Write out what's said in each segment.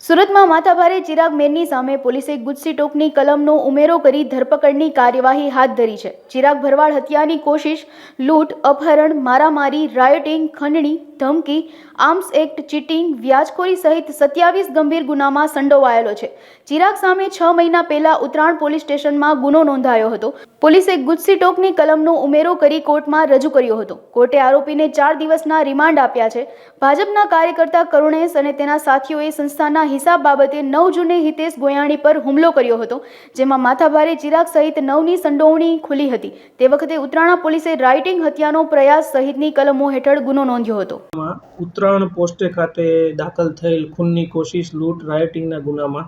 સુરતમાં માથાભારે ચિરાગ મેરની સામે પોલીસે ગુજસી ટોકની કલમનો ઉમેરો કરી ધરપકડની કાર્યવાહી હાથ ધરી છે. ચિરાગ ભરવાડ હત્યાની કોશિશ, લૂંટ, અપહરણ, મારામારી, રાયોટિંગ, ખંડણી, ધમકી, આર્મ્સ એક્ટ, ચીટિંગ, વ્યાજખોરી સહિત 27 ગંભીર ગુનામાં સંડોવાયેલો છે. ચિરાગ સામે 6 મહિના પહેલા ઉત્તરાણ પોલીસ સ્ટેશનમાં ગુનો નોંધાયો હતો. પોલીસે ગુજસી ટોકની કલમનો ઉમેરો કરી કોર્ટમાં રજૂ કર્યો હતો. કોર્ટે આરોપીને 4 દિવસના રિમાન્ડ આપ્યા છે. ભાજપના કાર્યકર્તા કરુણેશ અને તેના સાથીઓએ સંસ્થાના હિસાબ બાબતે 9 જૂને હિતેશ ગોયાણી પર હુમલો કર્યો હતો, જેમાં માથાભારે ચિરાગ સહિત 9ની સંડોવણી ખુલી હતી. તે વખતે ઉત્તરાણા પોલીસે રાયોટિંગ, હત્યાનો પ્રયાસ સહિતની કલમો હેઠળ ગુનો નોંધ્યો હતો. ઉત્તરાણ પોસ્ટે ખાતે દાખલ થયેલ ખૂનની કોશિશ, લૂંટ, રાયોટિંગના ગુનામાં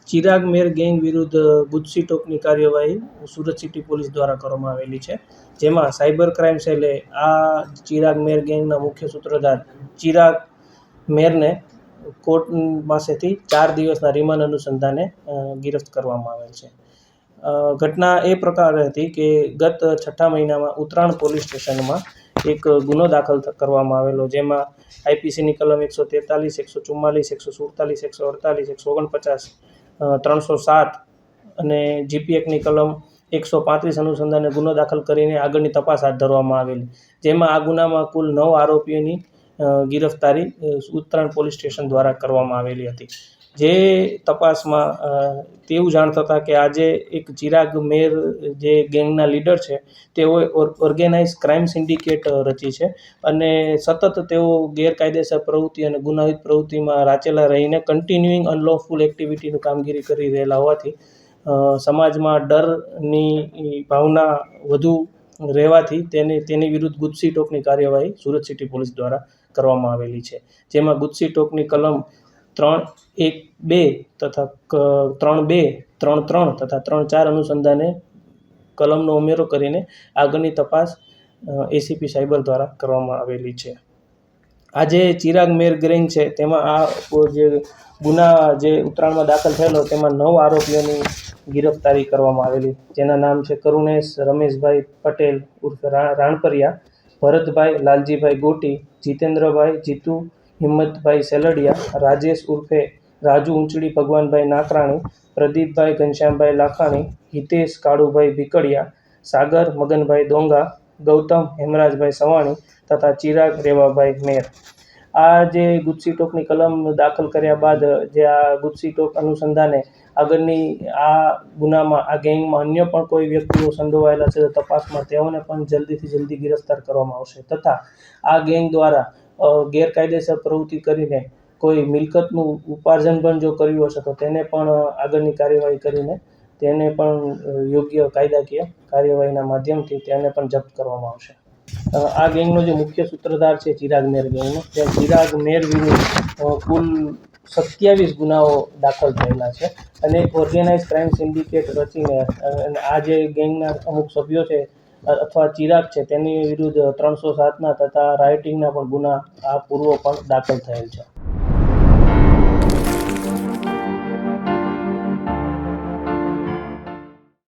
ચિરાગ મેર ગેંગ વિરુદ્ધ ગુજસી ટોકની કાર્યવાહી સુરત સિટી પોલીસ દ્વારા કરવામાં આવેલી છે. જેમાં સાયબર ક્રાઇમ સેલે આ ચિરાગ મેર ગેંગના મુખ્ય સૂત્રધાર ચિરાગ મેરને કોર્ટ પાસેથી 4 દિવસના રિમાન્ડ અનુસંધાને ગિરફ્ત કરવામાં આવેલ છે. ઘટના એ પ્રકારે હતી કે ગત 6 મહિનામાં ઉત્તરાણ પોલીસ સ્ટેશનમાં એક ગુનો દાખલ કરવામાં આવેલો, જેમાં આઈપીસીની કલમ 143, 144, 147, 148, 149, 307 અને જીપી એક્ટની કલમ 135 અનુસંધાને ગુનો દાખલ કરીને આગળની તપાસ હાથ ધરવામાં આવેલી, જેમાં આ ગુનામાં કુલ 9 આરોપીઓની ગિરફ્તારી ઉત્તરાણ પોલીસ સ્ટેશન દ્વારા કરવામાં આવેલી હતી. જે તપાસમાં તેવું જાણ થતાં કે આજે એક ચિરાગ મેર જે ગેંગના લીડર છે, તેઓએ ઓર્ગેનાઇઝ ક્રાઇમ સિન્ડિકેટ રચી છે અને સતત તેઓ ગેરકાયદેસર પ્રવૃત્તિ અને ગુનાહિત પ્રવૃત્તિમાં રાચેલા રહીને કન્ટિન્યુઇંગ અનલોફુલ એક્ટિવિટીનું કામગીરી કરી રહેલા હોવાથી સમાજમાં ડરની ભાવના વધુ રહેવાથી તેની વિરુદ્ધ ગુજસી ટોકની કાર્યવાહી સુરત સિટી પોલીસ દ્વારા કરવામાં આવેલી છે. જેમાં ગુજસી ટોકની કલમ 312 તથા 32, 33 તથા 34 અનુસંધાને કલમનો ઉમેરો કરીને આગળની તપાસ એસીપી સાયબર દ્વારા કરવામાં આવેલી છે. આજે ચિરાગ મેર ગેંગ છે તેમાં આ જે ગુના જે ઉત્તરાયણમાં દાખલ થયેલો તેમાં 9 આરોપીઓની ગિરફ્તારી કરવામાં આવેલી, જેના નામ છે કરુણેશ રમેશભાઈ પટેલ ઉર્ફે રાણપરિયા, ભરતભાઈ લાલજીભાઈ ગોટી, જીતેન્દ્રભાઈ જીતુ હિંમતભાઈ સેલડિયા, રાજેશ ઉર્ફે રાજુ ઊંચડી ભગવાનભાઈ નાકરાણી, પ્રદીપભાઈ ઘનશ્યામભાઈ લાખાણી, હિતેશ કાળુભાઈ ભીકડિયા, સાગર મગનભાઈ ડોંગા, ગૌતમ હેમરાજભાઈ સવાણી તથા ચિરાગ રેવાભાઈ મેર. આ જે ગુજસી ટોકની કલમ દાખલ કર્યા બાદ જે આ ગુજસી ટોક અનુસંધાને આગળની આ ગુનામાં આ ગેંગમાં અન્ય પણ કોઈ વ્યક્તિઓ સંડોવાયેલા છે તો તપાસમાં તેઓને પણ જલ્દીથી જલ્દી ગિરફ્તાર કરવામાં આવશે તથા આ ગેંગ દ્વારા ગેરકાયદેસર પ્રવૃત્તિ કરીને કોઈ મિલકતનું ઉપાર્જન પણ જો કર્યું હશે તો તેને પણ આગળની કાર્યવાહી કરીને તેને પણ યોગ્ય કાયદાકીય કાર્યવાહીના માધ્યમથી તેને પણ જપ્ત કરવામાં આવશે. આ ગેંગનો જે મુખ્ય સૂત્રધાર છે ચિરાગ મેર ગેંગનો, ત્યાં ચિરાગ મેર વિરુદ્ધ કુલ 27 ગુનાઓ દાખલ થયેલા છે અને ઓર્ગેનાઇઝ ક્રાઇમ સિન્ડિકેટ રચીને આ જે ગેંગના અમુક સભ્યો છે અથવા ચિરાગ છે તેની વિરુદ્ધ 307ના તથા રાયોટિંગના પણ ગુના આ પૂર્વ પણ દાખલ થયેલ છે.